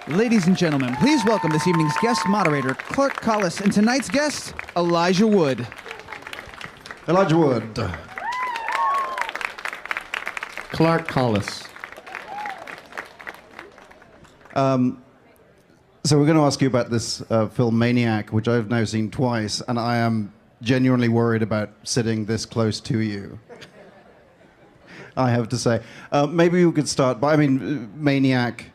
Ladies and gentlemen, please welcome this evening's guest moderator, Franck Khalfouns, and tonight's guest, Elijah Wood. Elijah Wood. Franck Khalfouns. So we're going to ask you about this film Maniac, which I've now seen twice, and I am genuinely worried about sitting this close to you. I have to say. Maybe we could start by, Maniac,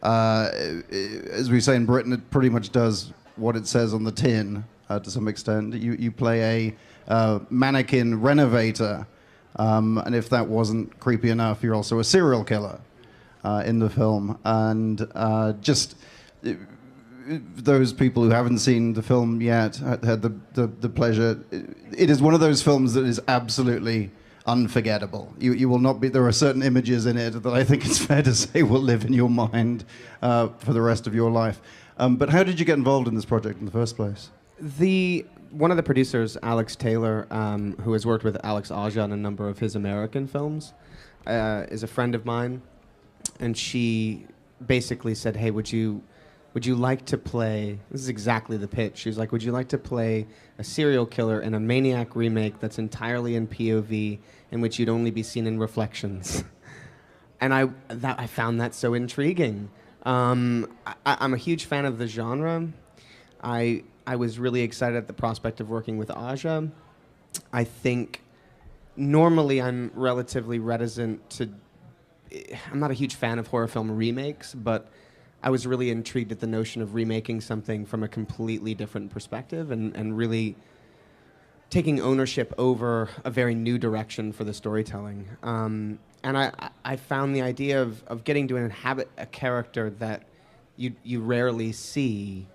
as we say in Britain, it pretty much does what it says on the tin to some extent. You play a mannequin renovator, and if that wasn't creepy enough, you're also a serial killer in the film. And just those people who haven't seen the film yet had the pleasure. It is one of those films that is absolutely unforgettable. You will not be. There are certain images in it that I think it's fair to say will live in your mind for the rest of your life. But how did you get involved in this project in the first place? One of the producers, Alex Taylor, who has worked with Alex Aja on a number of his American films, is a friend of mine, and she basically said, "Hey, would you like to play?" This is exactly the pitch. She was like, "Would you like to play a serial killer in a Maniac remake that's entirely in POV, in which you'd only be seen in reflections?" And I found that so intriguing. I'm a huge fan of the genre. I was really excited at the prospect of working with Aja. I think normally I'm relatively reticent to. I'm not a huge fan of horror film remakes, but I was really intrigued at the notion of remaking something from a completely different perspective and really taking ownership over a very new direction for the storytelling. And I found the idea of getting to inhabit a character that you rarely see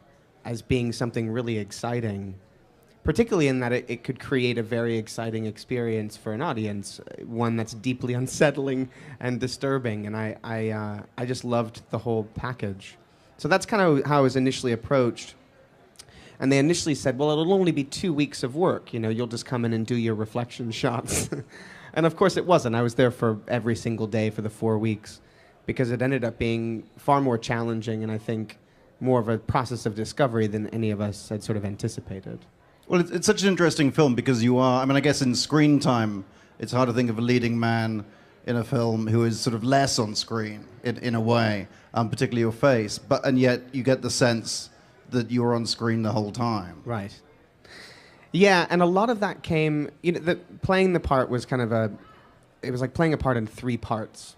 as being something really exciting, particularly in that it could create a very exciting experience for an audience, one that's deeply unsettling and disturbing, and I just loved the whole package. So that's kind of how I was initially approached. And they initially said, well, it'll only be 2 weeks of work, you'll just come in and do your reflection shots. And of course it wasn't. I was there for every single day for the 4 weeks, because it ended up being far more challenging, and I think more of a process of discovery than any of us had sort of anticipated. Well, it's such an interesting film because you are, I guess in screen time, it's hard to think of a leading man in a film who is sort of less on screen in a way, particularly your face, and yet you get the sense that you're on screen the whole time. Right. Yeah, and a lot of that came, playing the part was it was like playing a part in 3 parts.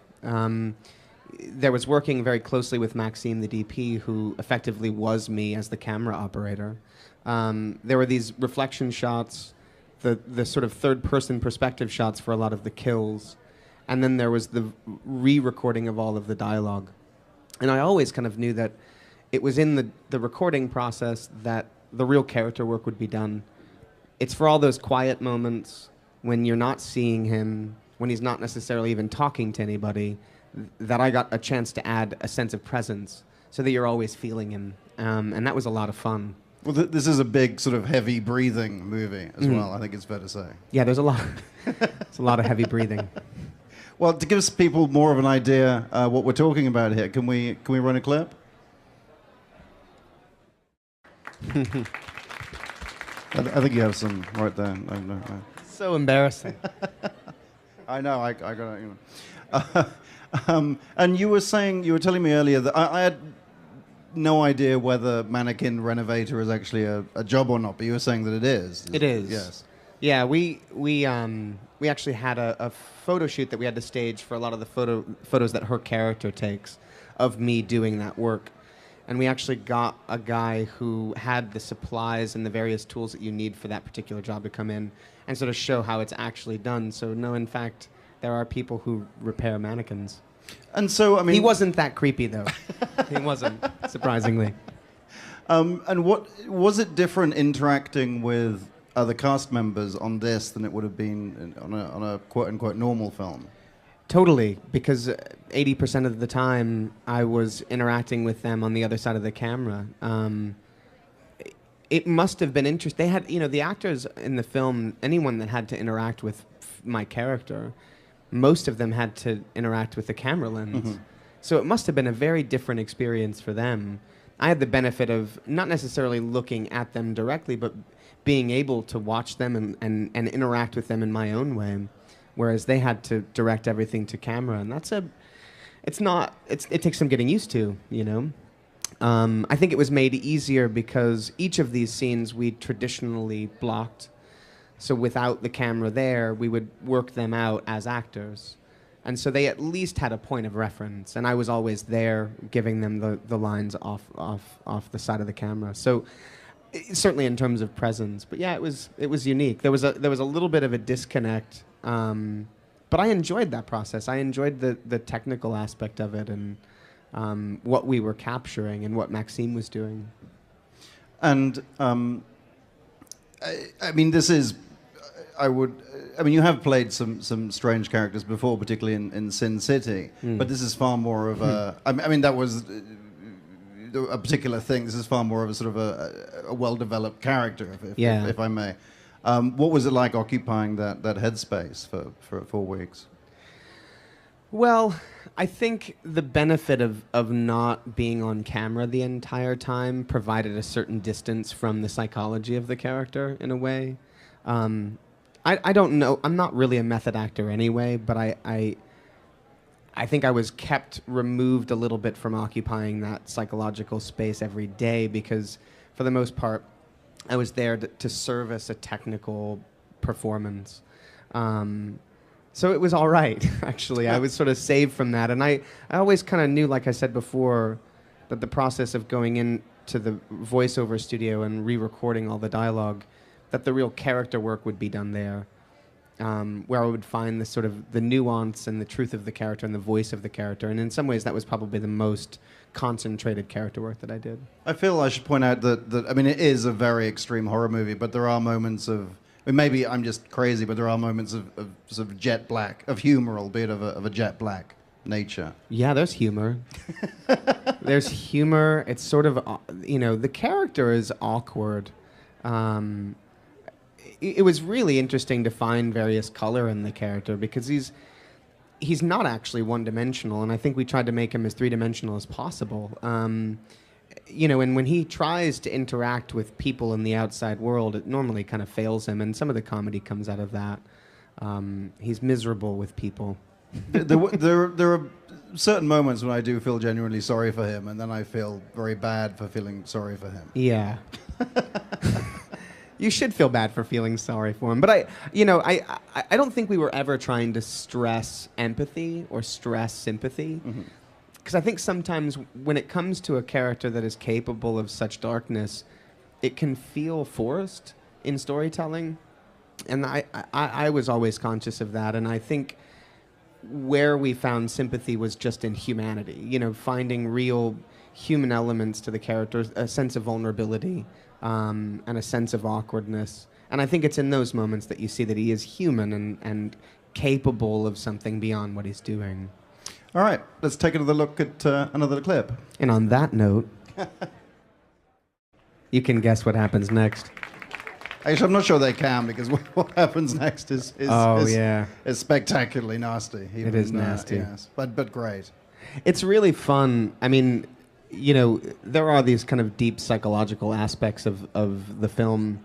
There was working very closely with Maxime, the DP, who effectively was me as the camera operator. There were these reflection shots, the sort of third-person perspective shots for a lot of the kills, and then there was the re-recording of all of the dialogue. And I always kind of knew that it was in the recording process that the real character work would be done. It's for all those quiet moments when you're not seeing him, when he's not necessarily even talking to anybody, that I got a chance to add a sense of presence so that you're always feeling him. And that was a lot of fun. Well, this is a big sort of heavy breathing movie as well, I think it's fair to say. Yeah, there's a lot of heavy breathing. Well, to give people more of an idea what we're talking about here, can we run a clip? I think you have some right there. No. So embarrassing. I know, I got it. And you were telling me earlier that I had no idea whether mannequin renovator is actually a job or not, but you were saying that it is. It is. Yes. Yeah, we actually had a photo shoot that we had to stage for a lot of the photos that her character takes of me doing that work. And we actually got a guy who had the supplies and the various tools that you need for that particular job to come in and sort of show how it's actually done. So no, in fact, there are people who repair mannequins. And so, he wasn't that creepy, though. He wasn't, surprisingly. And what was it different interacting with other cast members on this than it would have been on a quote-unquote normal film? Totally, because 80% of the time I was interacting with them on the other side of the camera. It must have been interesting. They had, the actors in the film, anyone that had to interact with my character, most of them had to interact with the camera lens. So it must have been a very different experience for them. I had the benefit of not necessarily looking at them directly, but being able to watch them and interact with them in my own way, whereas they had to direct everything to camera, and it takes some getting used to, you know. I think it was made easier because each of these scenes we traditionally blocked. So without the camera there, we would work them out as actors. And so they at least had a point of reference. And I was always there giving them the lines off the side of the camera. So certainly in terms of presence. But yeah, it was unique. There was a little bit of a disconnect. But I enjoyed that process. I enjoyed the technical aspect of it and what we were capturing and what Maxime was doing. And I mean, this is, you have played some strange characters before, particularly in Sin City, but this is far more of a, I mean, that was a particular thing. This is far more of a sort of a well-developed character, if I may. What was it like occupying that headspace for 4 weeks? Well, I think the benefit of not being on camera the entire time provided a certain distance from the psychology of the character in a way. I don't know. I'm not really a method actor anyway, but I think I was kept removed a little bit from occupying that psychological space every day because, for the most part, I was there to service a technical performance. So it was all right, actually. I was sort of saved from that. And I always kind of knew, like I said before, that the process of going into the voiceover studio and re-recording all the dialogue, that the real character work would be done there, where I would find the sort of the nuance and the truth of the character and the voice of the character. And in some ways, that was probably the most concentrated character work that I did. I feel I should point out that I mean, it is a very extreme horror movie, but there are moments of, maybe I'm just crazy, but there are moments of sort of jet black, of humor, albeit of a jet black nature. Yeah, there's humor. There's humor. It's sort of, the character is awkward. It was really interesting to find various color in the character because he's not actually one-dimensional, and I think we tried to make him as three-dimensional as possible. And when he tries to interact with people in the outside world, it normally kind of fails him, and some of the comedy comes out of that. He's miserable with people. There are certain moments when I do feel genuinely sorry for him, and then I feel very bad for feeling sorry for him. Yeah. You should feel bad for feeling sorry for him. But I don't think we were ever trying to stress empathy or stress sympathy. Because I think sometimes when it comes to a character that is capable of such darkness, it can feel forced in storytelling. And I was always conscious of that. And I think where we found sympathy was just in humanity, finding real human elements to the character, a sense of vulnerability, and a sense of awkwardness. And I think it's in those moments that you see that he is human and capable of something beyond what he's doing. All right, let's take another look at another clip. And on that note, you can guess what happens next. Actually, I'm not sure they can, because what happens next is spectacularly nasty. It is nasty. Yes, but great. It's really fun. I mean, there are these kind of deep psychological aspects of the film,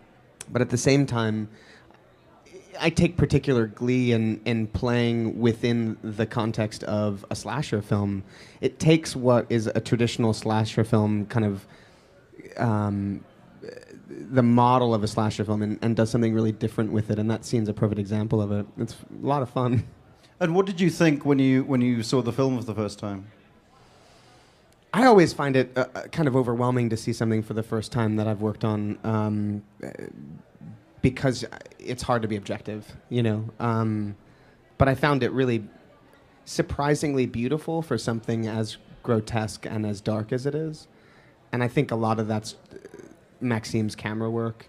but at the same time, I take particular glee in playing within the context of a slasher film. It takes what is a traditional slasher film, kind of the model of a slasher film, and does something really different with it, and that scene's a perfect example of it. It's a lot of fun. And what did you think when you saw the film for the first time? I always find it kind of overwhelming to see something for the first time that I've worked on, because it's hard to be objective, But I found it really surprisingly beautiful for something as grotesque and as dark as it is. And I think a lot of that's Maxime's camera work.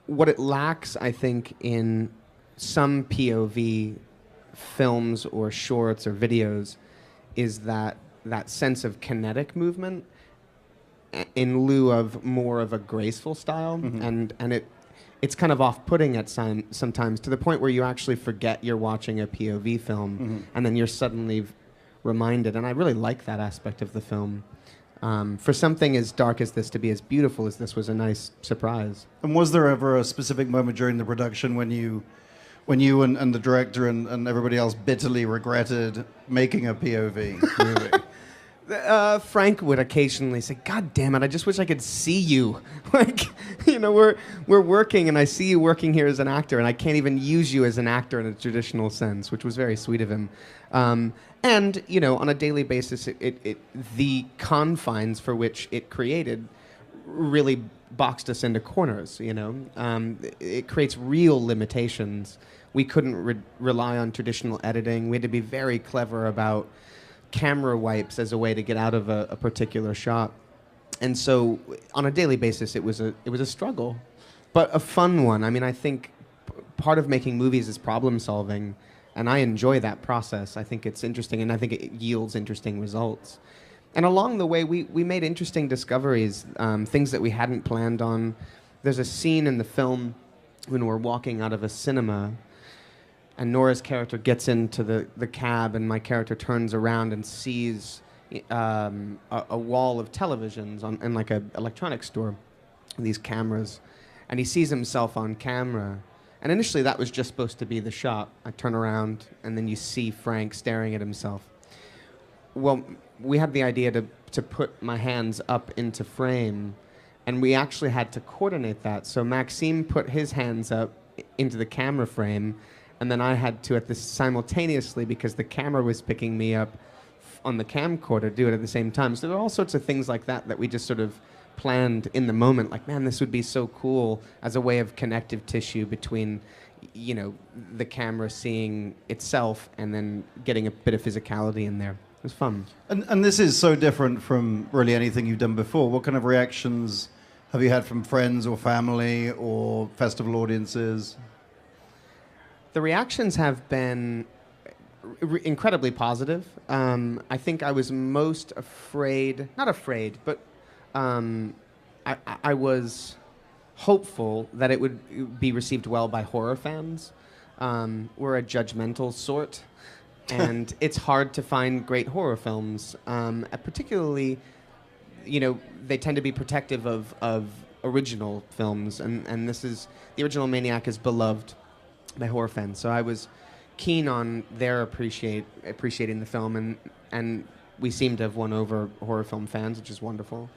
What it lacks, I think, in some POV films or shorts or videos is that sense of kinetic movement in lieu of more of a graceful style. And it's kind of off-putting at sometimes, to the point where you actually forget you're watching a POV film, and then you're suddenly reminded, and I really like that aspect of the film. For something as dark as this to be as beautiful as this was a nice surprise. And was there ever a specific moment during the production when you and the director and everybody else bitterly regretted making a POV movie? Frank would occasionally say, "God damn it! I just wish I could see you." Like, you know, we're working, and I see you working here as an actor, and I can't even use you as an actor in a traditional sense, which was very sweet of him. And you know, on a daily basis, the confines for which it created really boxed us into corners. You know, it creates real limitations. We couldn't rely on traditional editing. We had to be very clever about camera wipes as a way to get out of a particular shot. And so on a daily basis it was a struggle, but a fun one. I mean, I think part of making movies is problem solving, and I enjoy that process. I think it's interesting, and I think it yields interesting results. And along the way we made interesting discoveries, things that we hadn't planned on. There's a scene in the film when we're walking out of a cinema, and Nora's character gets into the cab, and my character turns around and sees a wall of televisions in like an electronics store, these cameras, and he sees himself on camera. And initially that was just supposed to be the shot. I turn around, and then you see Frank staring at himself. Well, we had the idea to put my hands up into frame, and we actually had to coordinate that. So Maxime put his hands up into the camera frame, and then I had to, simultaneously, because the camera was picking me up on the camcorder, do it at the same time. So there were all sorts of things like that we just sort of planned in the moment. Like, man, this would be so cool as a way of connective tissue between, you know, the camera seeing itself and then getting a bit of physicality in there. It was fun. And this is so different from really anything you've done before. What kind of reactions have you had from friends or family or festival audiences? The reactions have been incredibly positive. I think I was most afraid, not afraid, but I was hopeful that it would be received well by horror fans. We're a judgmental sort, and it's hard to find great horror films. Particularly, you know, they tend to be protective of original films, and the original Maniac is beloved by horror fans. So I was keen on their appreciating the film, and we seem to have won over horror film fans, which is wonderful.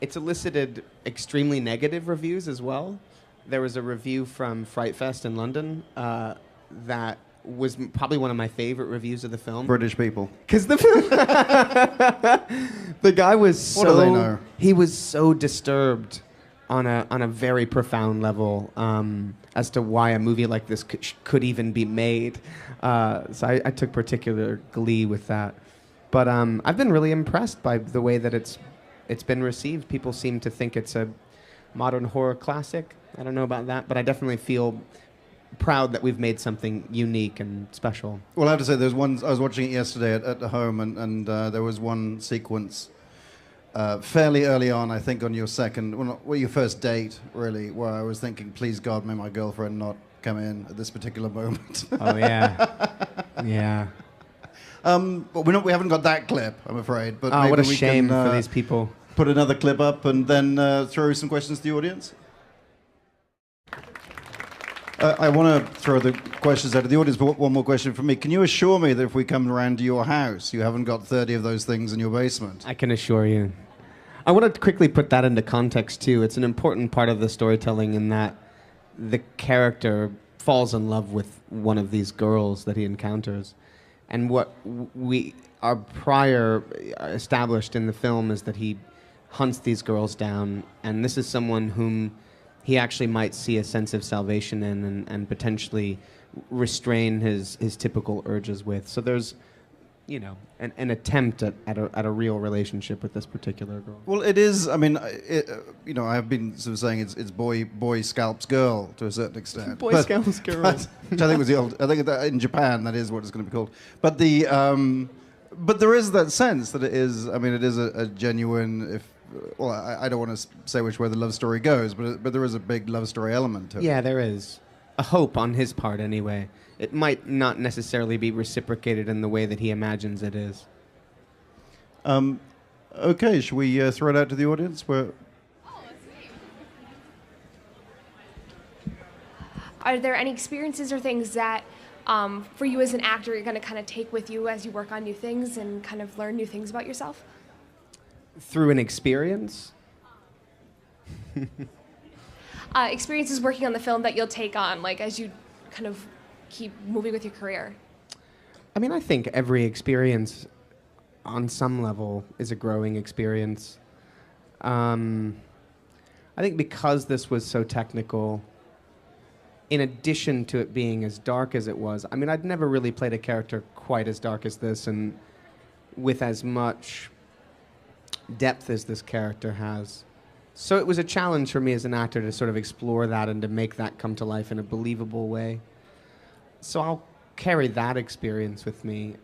It's elicited extremely negative reviews as well. There was a review from Fright Fest in London that was probably one of my favorite reviews of the film. British people. Because the guy was What do they know? He was so disturbed on a very profound level as to why a movie like this could even be made. So I took particular glee with that. But I've been really impressed by the way that it's been received. People seem to think it's a modern horror classic. I don't know about that, but I definitely feel proud that we've made something unique and special. Well, I have to say, there's one. I was watching it yesterday at home, and there was one sequence fairly early on, I think, on your your first date, really, where I was thinking, please God, may my girlfriend not come in at this particular moment. Oh yeah, yeah. But we haven't got that clip, I'm afraid. But what a we shame can, for these people. Put another clip up and then throw some questions to the audience. I want to throw the questions out of the audience, but one more question from me. Can you assure me that if we come around to your house, you haven't got 30 of those things in your basement? I can assure you. I want to quickly put that into context, too. It's an important part of the storytelling in that the character falls in love with one of these girls that he encounters. And what our prior established in the film is that he hunts these girls down, and this is someone whom he actually might see a sense of salvation in and potentially restrain his typical urges with. So there's, you know, an attempt at a real relationship with this particular girl. Well, it is. I mean, you know, I've been sort of saying it's boy scalps girl to a certain extent. Boy scalps girl, which I think was the old. I think that in Japan that is what it's going to be called. But but there is that sense that it is. I mean, it is a genuine. Well, I don't want to say which way the love story goes, but there is a big love story element to it. Yeah, there is a hope on his part, anyway. it might not necessarily be reciprocated in the way that he imagines it is. Okay, should we throw it out to the audience? Are there any experiences or things that, for you as an actor, you're going to kind of take with you as you work on new things and kind of learn new things about yourself? Through an experience? Experiences working on the film that you'll take on, like, as you kind of keep moving with your career? I mean, I think every experience on some level is a growing experience. I think because this was so technical, in addition to it being as dark as it was, I mean, I'd never really played a character quite as dark as this and with as much depth as this character has. So it was a challenge for me as an actor to sort of explore that and to make that come to life in a believable way. So I'll carry that experience with me.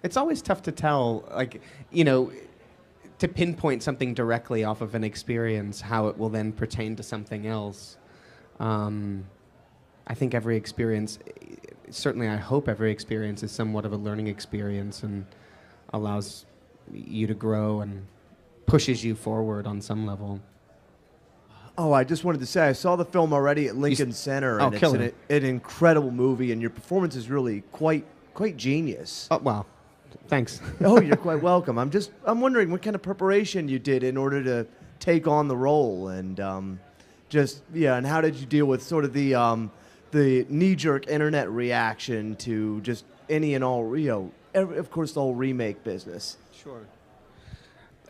It's always tough to tell, like, you know, to pinpoint something directly off of an experience, how it will then pertain to something else. I think every experience, certainly I hope every experience is somewhat of a learning experience and allows you to grow and pushes you forward on some level. Oh, I just wanted to say, I saw the film already at Lincoln Center, and it's an incredible movie, and your performance is really quite genius. Oh, wow. Thanks. Oh, you're quite welcome. I'm wondering what kind of preparation you did in order to take on the role, and and how did you deal with sort of the knee-jerk internet reaction to just any and all, of course, the whole remake business. Sure.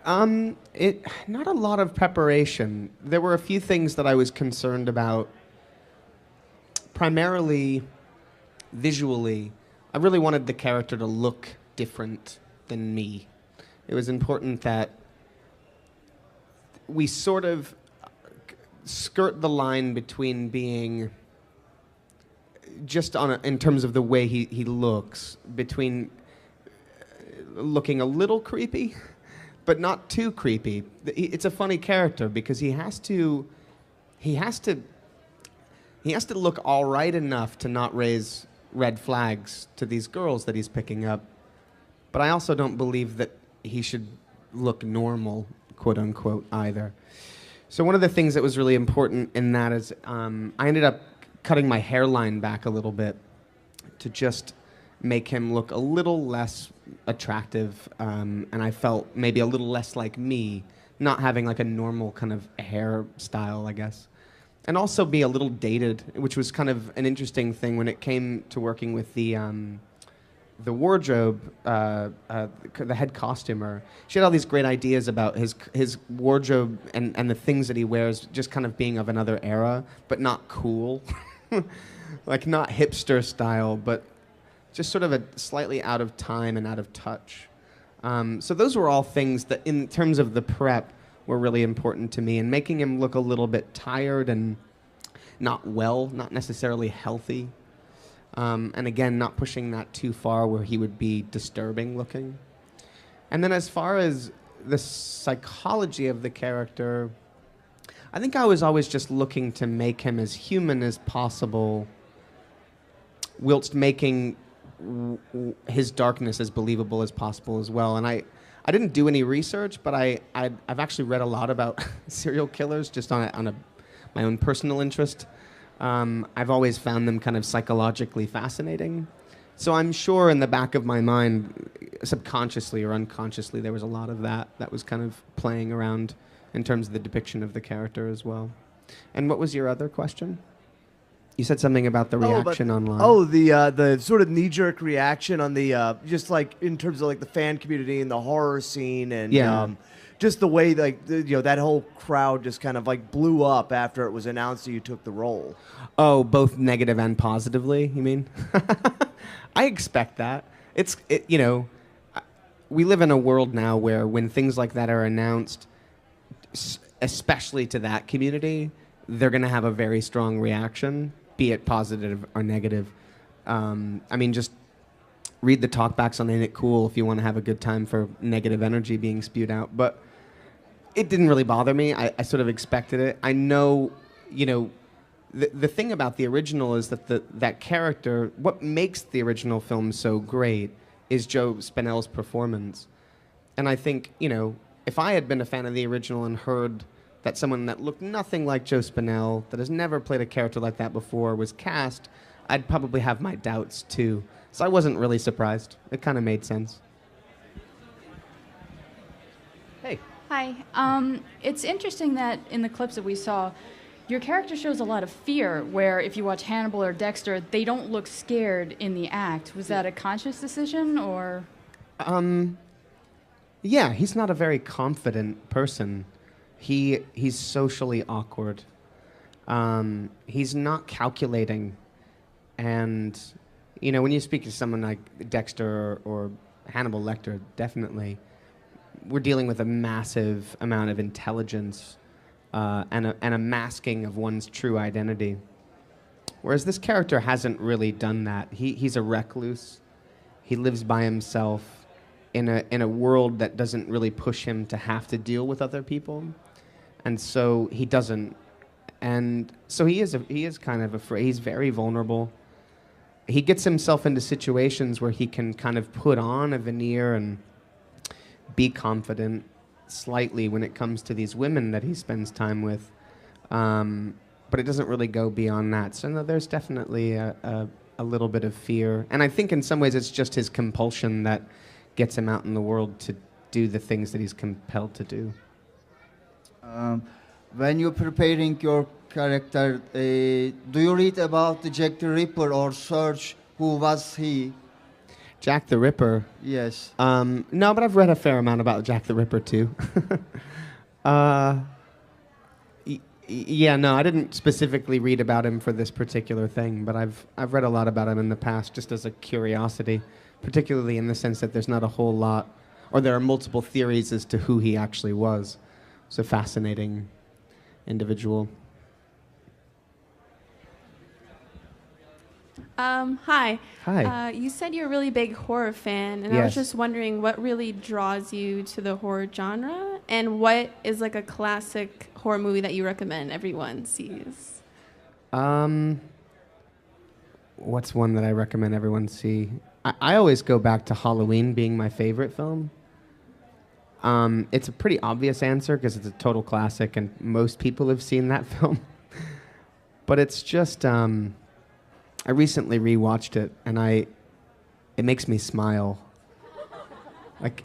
Not a lot of preparation. There were a few things that I was concerned about, primarily visually. I really wanted the character to look different than me. It was important that we sort of skirt the line between being just in terms of the way he looks, between looking a little creepy but not too creepy. It's a funny character because he has to look all right enough to not raise red flags to these girls that he's picking up. But I also don't believe that he should look normal, quote unquote, either. So one of the things that was really important in that is I ended up cutting my hairline back a little bit to just make him look a little less attractive, and I felt maybe a little less like me, not having like a normal kind of hairstyle, I guess. And also be a little dated, which was kind of an interesting thing when it came to working with the wardrobe, the head costumer. She had all these great ideas about his wardrobe and the things that he wears just kind of being of another era, but not cool. Like not hipster style, but just sort of a slightly out of time and out of touch. So those were all things that, in terms of the prep, were really important to me. And making him look a little bit tired and not well, not necessarily healthy. And again, not pushing that too far where he would be disturbing looking. And then as far as the psychology of the character, I think I was always just looking to make him as human as possible, whilst making his darkness as believable as possible as well. And I didn't do any research, but I've actually read a lot about serial killers just on my own personal interest. I've always found them kind of psychologically fascinating. So I'm sure in the back of my mind, subconsciously or unconsciously, there was a lot of that was kind of playing around in terms of the depiction of the character as well. And what was your other question? You said something about the reaction online. Oh, the sort of knee-jerk reaction on the just like in terms of like the fan community and the horror scene and just the way like that whole crowd just kind of like blew up after it was announced that you took the role. Oh, both negative and positively, you mean? I expect that. We live in a world now where when things like that are announced, especially to that community, they're going to have a very strong reaction, be it positive or negative. I mean, just read the talkbacks on Ain't It Cool if you want to have a good time for negative energy being spewed out. But it didn't really bother me. I sort of expected it. I know, the thing about the original is that that character, what makes the original film so great is Joe Spinell's performance. And I think, you know, if I had been a fan of the original and heard that someone that looked nothing like Joe Spinell, that has never played a character like that before, was cast, I'd probably have my doubts too. So I wasn't really surprised. It kind of made sense. Hey. Hi. It's interesting that in the clips that we saw, your character shows a lot of fear, where if you watch Hannibal or Dexter, they don't look scared in the act. Was that a conscious decision, or? Yeah, he's not a very confident person. He's socially awkward. He's not calculating. And, you know, when you speak to someone like Dexter or Hannibal Lecter, definitely, we're dealing with a massive amount of intelligence and a masking of one's true identity. Whereas this character hasn't really done that. He's a recluse. He lives by himself in a world that doesn't really push him to have to deal with other people. And so he doesn't. And so he is kind of afraid. He's very vulnerable. He gets himself into situations where he can kind of put on a veneer and be confident slightly when it comes to these women that he spends time with. But it doesn't really go beyond that. So no, there's definitely a little bit of fear. And I think in some ways it's just his compulsion that gets him out in the world to do the things that he's compelled to do. When you're preparing your character, do you read about the Jack the Ripper or search who was he? Jack the Ripper? Yes. No, but I've read a fair amount about Jack the Ripper too. Yeah, no, I didn't specifically read about him for this particular thing, but I've read a lot about him in the past just as a curiosity, particularly in the sense that there's not a whole lot, or there are multiple theories as to who he actually was. It's a fascinating individual. Hi. Hi. You said you're a really big horror fan, and I was Yes. just wondering what really draws you to the horror genre, and what is like a classic horror movie that you recommend everyone sees? What's one that I recommend everyone see? I always go back to Halloween being my favorite film. It's a pretty obvious answer because it's a total classic and most people have seen that film. But it's just, I recently rewatched it and it makes me smile. Like,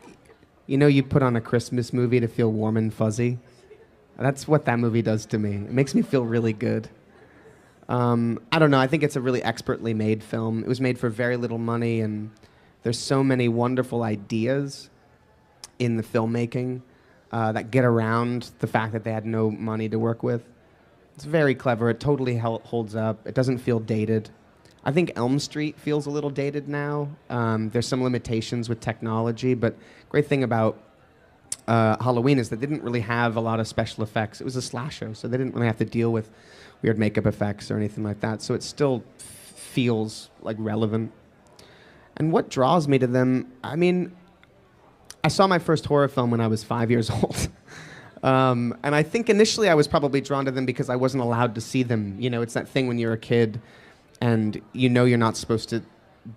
you know, you put on a Christmas movie to feel warm and fuzzy. That's what that movie does to me. It makes me feel really good. I don't know, I think it's a really expertly made film. It was made for very little money, and there's so many wonderful ideas in the filmmaking that get around the fact that they had no money to work with. It's very clever. It totally holds up. It doesn't feel dated. I think Elm Street feels a little dated now. There's some limitations with technology, but great thing about Halloween is that they didn't really have a lot of special effects. It was a slasher, so they didn't really have to deal with weird makeup effects or anything like that. So it still feels like relevant. And what draws me to them, I mean, I saw my first horror film when I was 5 years old. And I think initially I was probably drawn to them because I wasn't allowed to see them. You know, it's that thing when you're a kid and you know you're not supposed to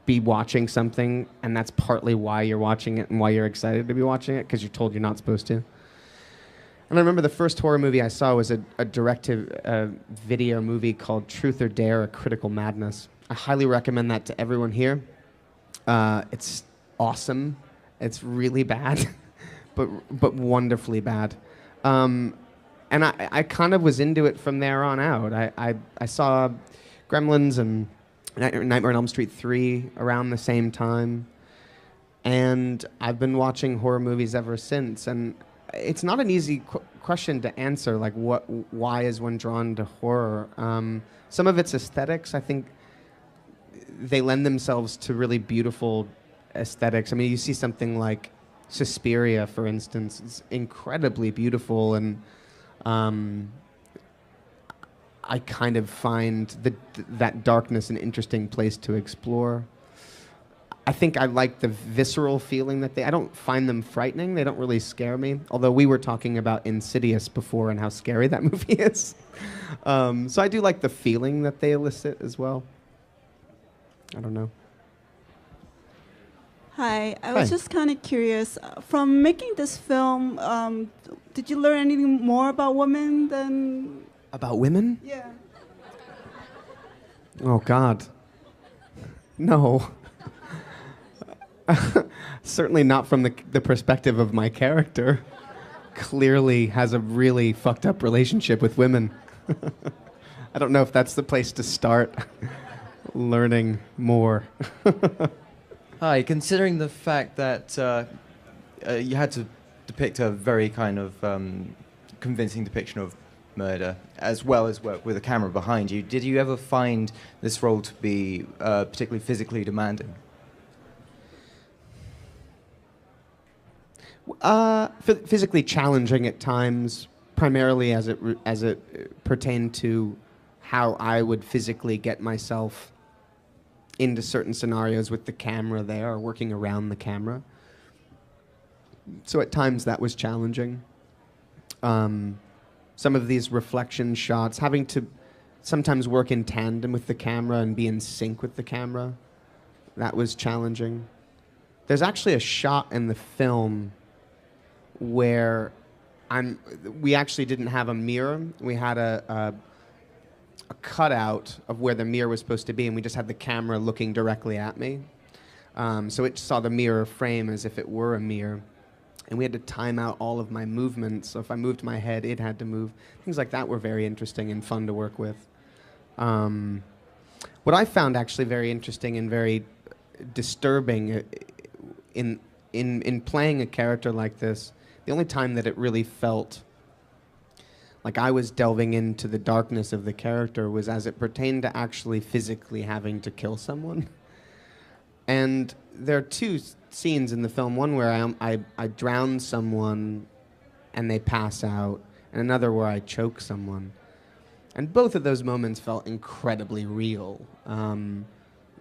be watching something, and that's partly why you're watching it and why you're excited to be watching it, because you're told you're not supposed to. And I remember the first horror movie I saw was a direct-to-video movie called Truth or Dare, A Critical Madness. I highly recommend that to everyone here. It's awesome. It's really bad, but wonderfully bad. And I kind of was into it from there on out. I saw Gremlins and Nightmare on Elm Street 3 around the same time. And I've been watching horror movies ever since. And it's not an easy question to answer, like why is one drawn to horror? Some of it's aesthetics. I think they lend themselves to really beautiful aesthetics. I mean, you see something like Suspiria, for instance. It's incredibly beautiful, and I kind of find that darkness an interesting place to explore. I think I like the visceral feeling that I don't find them frightening. They don't really scare me. Although we were talking about Insidious before and how scary that movie is. So I do like the feeling that they elicit as well. I don't know. Hi, I was just kind of curious. From making this film, did you learn anything more about women than... About women? Yeah. Oh, God. No. Certainly not from the perspective of my character. Clearly has a really fucked up relationship with women. I don't know if that's the place to start learning more. Hi, considering the fact that you had to depict a very kind of convincing depiction of murder, as well as work with a camera behind you, did you ever find this role to be particularly physically demanding? Physically challenging at times, primarily as it pertained to how I would physically get myself into certain scenarios with the camera there, or working around the camera. So at times that was challenging. Some of these reflection shots, having to sometimes work in tandem with the camera and be in sync with the camera, that was challenging. There's actually a shot in the film where we actually didn't have a mirror. We had a cutout of where the mirror was supposed to be, and we just had the camera looking directly at me. So it saw the mirror frame as if it were a mirror. And we had to time out all of my movements. So if I moved my head, it had to move. Things like that were very interesting and fun to work with. What I found actually very interesting and very disturbing in playing a character like this, the only time that it really felt like I was delving into the darkness of the character was as it pertained to actually physically having to kill someone. And there are two scenes in the film, one where I drown someone and they pass out, and another where I choke someone. And both of those moments felt incredibly real.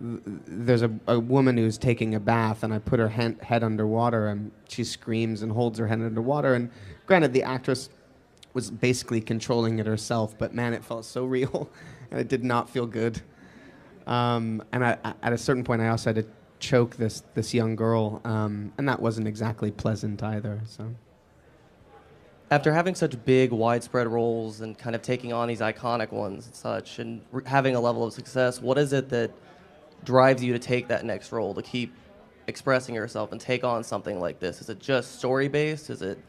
There's a woman who's taking a bath, and I put her head underwater, and she screams and holds her head underwater. And granted, the actress was basically controlling it herself, but man, it felt so real, and it did not feel good. And at a certain point, I also had to choke this young girl, and that wasn't exactly pleasant either. So, after having such big, widespread roles and kind of taking on these iconic ones and such, and having a level of success, what is it that drives you to take that next role, to keep expressing yourself and take on something like this? Is it just story-based? Is it,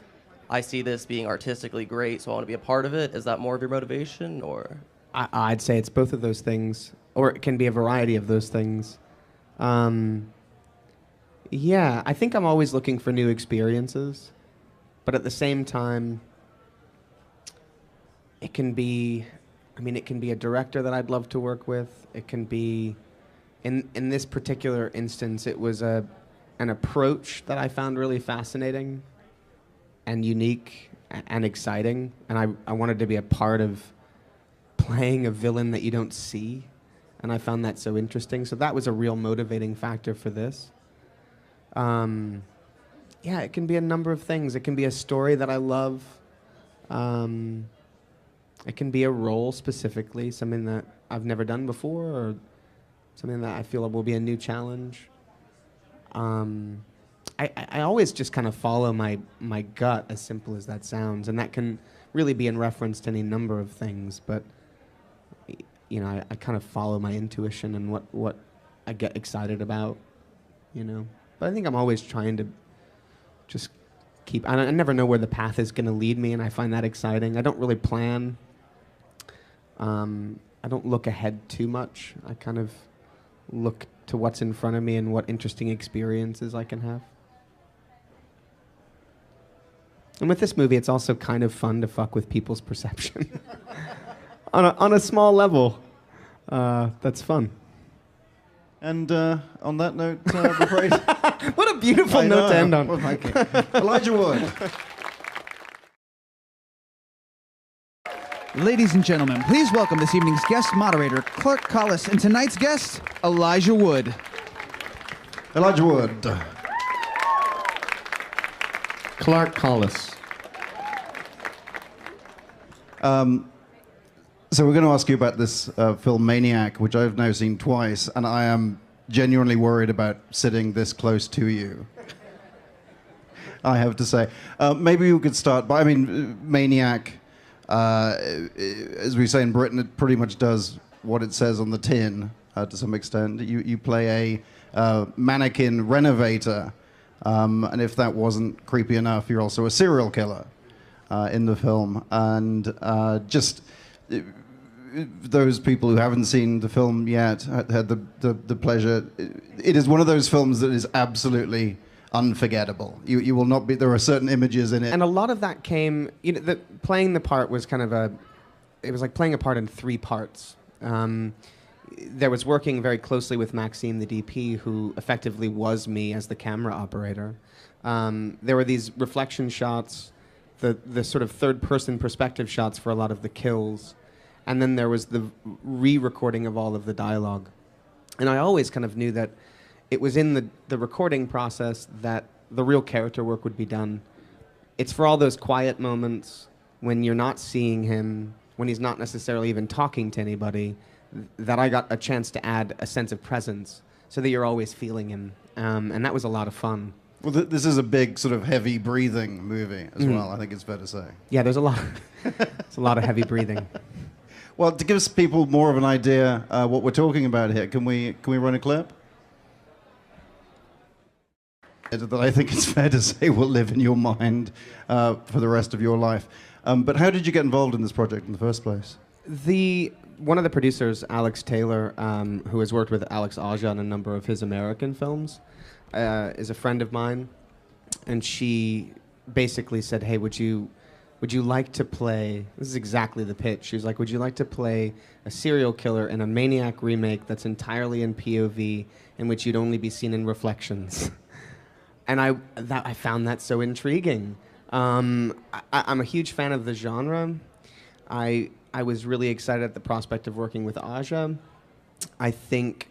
I see this being artistically great, so I want to be a part of it? Is that more of your motivation, or? I'd say it's both of those things, or it can be a variety of those things. Yeah, I think I'm always looking for new experiences, but at the same time, it can be a director that I'd love to work with. It can be, in this particular instance, it was an approach that I found really fascinating and unique and exciting, and I wanted to be a part of playing a villain that you don't see, and I found that so interesting. So that was a real motivating factor for this. Yeah, it can be a number of things. It can be a story that I love. It can be a role specifically, something that I've never done before, or something that I feel will be a new challenge. I always just kind of follow my gut, as simple as that sounds, and that can really be in reference to any number of things, but you know, I kind of follow my intuition and what I get excited about, you know. But I think I'm always trying to just keep, I never know where the path is going to lead me, and I find that exciting. I don't really plan. I don't look ahead too much. I kind of look to what's in front of me and what interesting experiences I can have. And with this movie, it's also kind of fun to fuck with people's perception. on a small level. That's fun. And on that note, I'm afraid... What a beautiful note to end on. Well, thank you. Elijah Wood. Ladies and gentlemen, please welcome this evening's guest moderator, Clark Collis, and tonight's guest, Elijah Wood. Elijah Wood. Clark Collis. So we're going to ask you about this film Maniac, which I've now seen twice, and I am genuinely worried about sitting this close to you. I have to say. Maybe we could start by, I mean, Maniac, as we say in Britain, it pretty much does what it says on the tin to some extent. You play a mannequin renovator, and if that wasn't creepy enough, you're also a serial killer in the film. And just those people who haven't seen the film yet had the pleasure. It is one of those films that is absolutely unforgettable. You will not be. There are certain images in it, and a lot of that came. You know, playing the part was kind of it was like playing a part in three parts. There was working very closely with Maxime, the DP, who effectively was me as the camera operator. There were these reflection shots, the sort of third-person perspective shots for a lot of the kills, and then there was the re-recording of all of the dialogue. And I always kind of knew that it was in the recording process that the real character work would be done. It's for all those quiet moments when you're not seeing him, when he's not necessarily even talking to anybody, that I got a chance to add a sense of presence so that you're always feeling him. And that was a lot of fun. Well, this is a big sort of heavy breathing movie as well, I think it's fair to say. Yeah, there's a lot of heavy breathing. Well, to give people more of an idea what we're talking about here, can we run a clip? That I think it's fair to say will live in your mind for the rest of your life. But how did you get involved in this project in the first place? One of the producers, Alex Taylor, who has worked with Alex Aja on a number of his American films, is a friend of mine, and she basically said, "Hey, would you like to play?" This is exactly the pitch. She was like, "Would you like to play a serial killer in a Maniac remake that's entirely in POV, in which you'd only be seen in reflections?" And I found that so intriguing. I'm a huge fan of the genre. I was really excited at the prospect of working with Aja. I think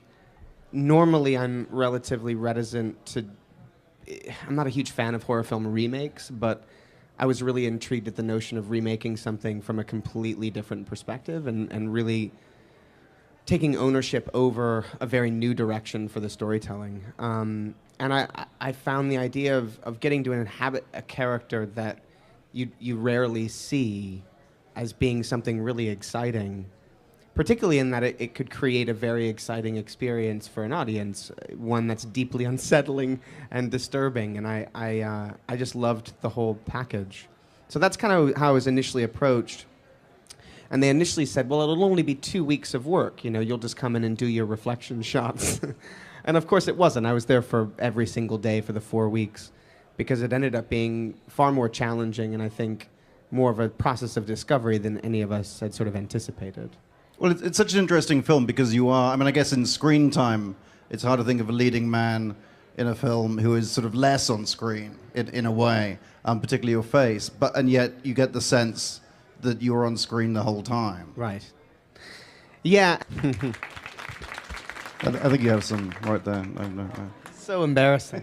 normally I'm relatively reticent to. I'm not a huge fan of horror film remakes, but I was really intrigued at the notion of remaking something from a completely different perspective and really taking ownership over a very new direction for the storytelling. And I found the idea of getting to inhabit a character that you rarely see as being something really exciting, particularly in that it could create a very exciting experience for an audience, one that's deeply unsettling and disturbing. And I just loved the whole package. So that's kind of how I was initially approached. And they initially said, well, it'll only be 2 weeks of work. You know, you'll just come in and do your reflection shots. And of course it wasn't. I was there for every single day for the 4 weeks because it ended up being far more challenging and I think more of a process of discovery than any of us had sort of anticipated. Well, it's such an interesting film because you are, I mean, I guess in screen time, it's hard to think of a leading man in a film who is sort of less on screen in a way, particularly your face, and yet you get the sense that you're on screen the whole time. Right. Yeah. I think you have some right there. No. So embarrassing.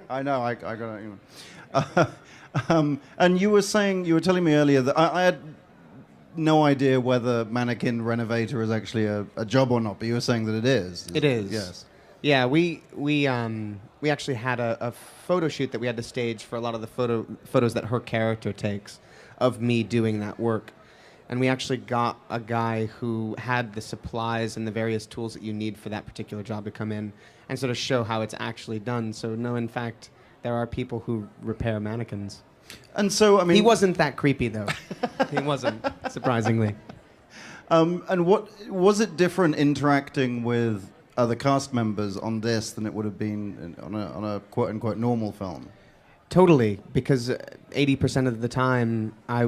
I know. I got it. You know. And you were telling me earlier that I had no idea whether mannequin renovator is actually a job or not, but you were saying that it is. It is. Yes. Yeah, we actually had a photo shoot that we had to stage for a lot of the photos that her character takes of me doing that work. And we actually got a guy who had the supplies and the various tools that you need for that particular job to come in and sort of show how it's actually done. So no, in fact, there are people who repair mannequins. And so, I mean... He wasn't that creepy, though. He wasn't, surprisingly. And what was it different interacting with other cast members on this than it would have been on a quote-unquote normal film? Totally, because 80% of the time I